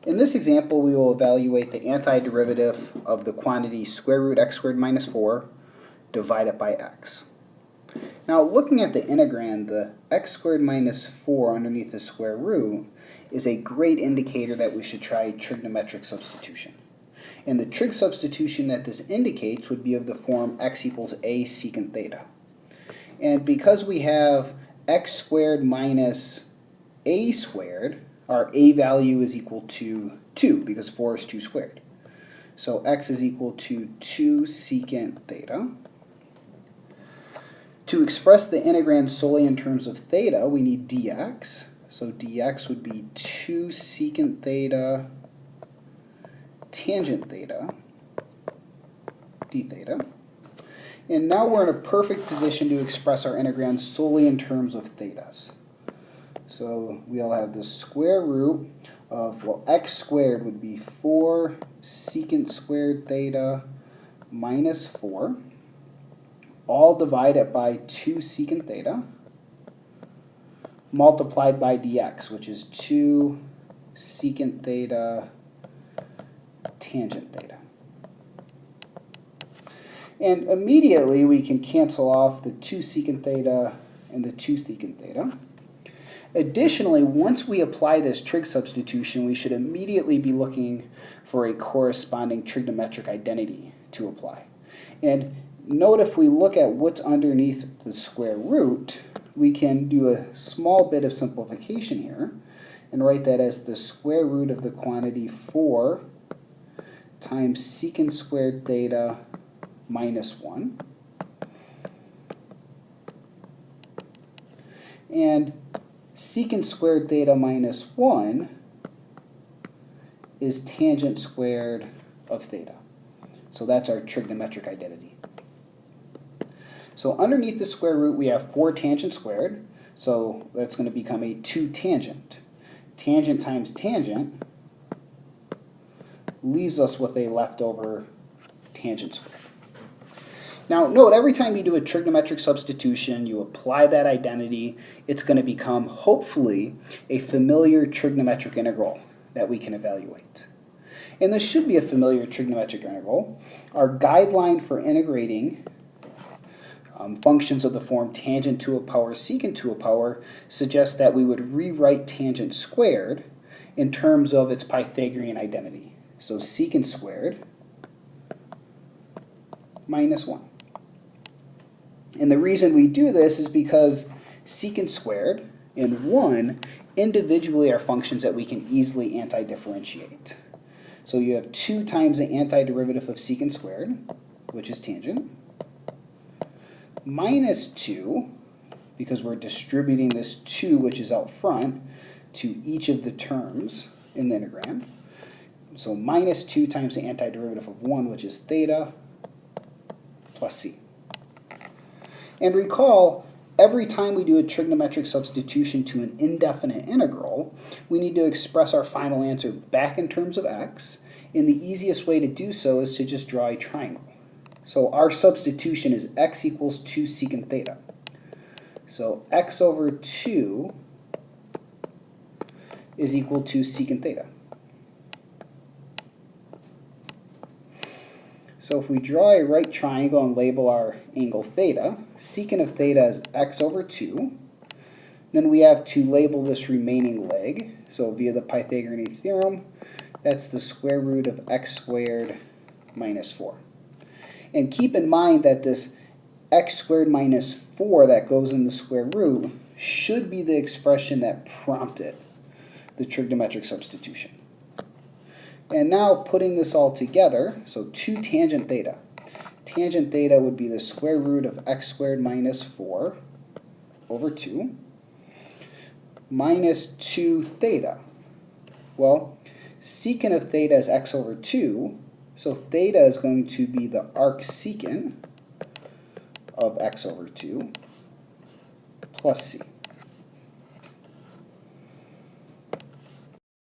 In this example, we will evaluate the antiderivative of the quantity square root x squared minus 4 divided by x. Now, looking at the integrand, the x squared minus 4 underneath the square root is a great indicator that we should try trigonometric substitution. And the trig substitution that this indicates would be of the form x equals a secant theta. And because we have x squared minus a squared, our a value is equal to 2 because 4 is 2 squared. So x is equal to 2 secant theta. To express the integrand solely in terms of theta, we need dx. So dx would be 2 secant theta tangent theta d theta. And now we're in a perfect position to express our integrand solely in terms of thetas. So we'll have the square root of, well, x squared would be 4 secant squared theta minus 4, all divided by 2 secant theta, multiplied by dx, which is 2 secant theta tangent theta. And immediately we can cancel off the 2 secant theta and the 2 secant theta. Additionally, once we apply this trig substitution, we should immediately be looking for a corresponding trigonometric identity to apply. And note, if we look at what's underneath the square root, we can do a small bit of simplification here and write that as the square root of the quantity 4 times secant squared theta minus 1. And secant squared theta minus 1 is tangent squared of theta. So that's our trigonometric identity. So underneath the square root we have 4 tangent squared, so that's going to become a 2 tangent. Tangent times tangent leaves us with a leftover tangent squared. Now note, every time you do a trigonometric substitution, you apply that identity, it's going to become, hopefully, a familiar trigonometric integral that we can evaluate. And this should be a familiar trigonometric integral. Our guideline for integrating functions of the form tangent to a power secant to a power suggests that we would rewrite tangent squared in terms of its Pythagorean identity. So secant squared minus 1. And the reason we do this is because secant squared and 1 individually are functions that we can easily antidifferentiate. So you have 2 times the antiderivative of secant squared, which is tangent, minus 2, because we're distributing this 2, which is out front, to each of the terms in the integrand. So minus 2 times the antiderivative of 1, which is theta, plus c. And recall, every time we do a trigonometric substitution to an indefinite integral, we need to express our final answer back in terms of x, and the easiest way to do so is to just draw a triangle. So our substitution is x equals 2 secant theta. So x over 2 is equal to secant theta. So if we draw a right triangle and label our angle theta, secant of theta is x over 2. Then we have to label this remaining leg. So via the Pythagorean theorem, that's the square root of x squared minus 4. And keep in mind that this x squared minus 4 that goes in the square root should be the expression that prompted the trigonometric substitution. And now putting this all together, so 2 tangent theta. Tangent theta would be the square root of x squared minus 4 over 2 minus 2 theta. Well, secant of theta is x over 2, so theta is going to be the arcsecant of x over 2 plus c.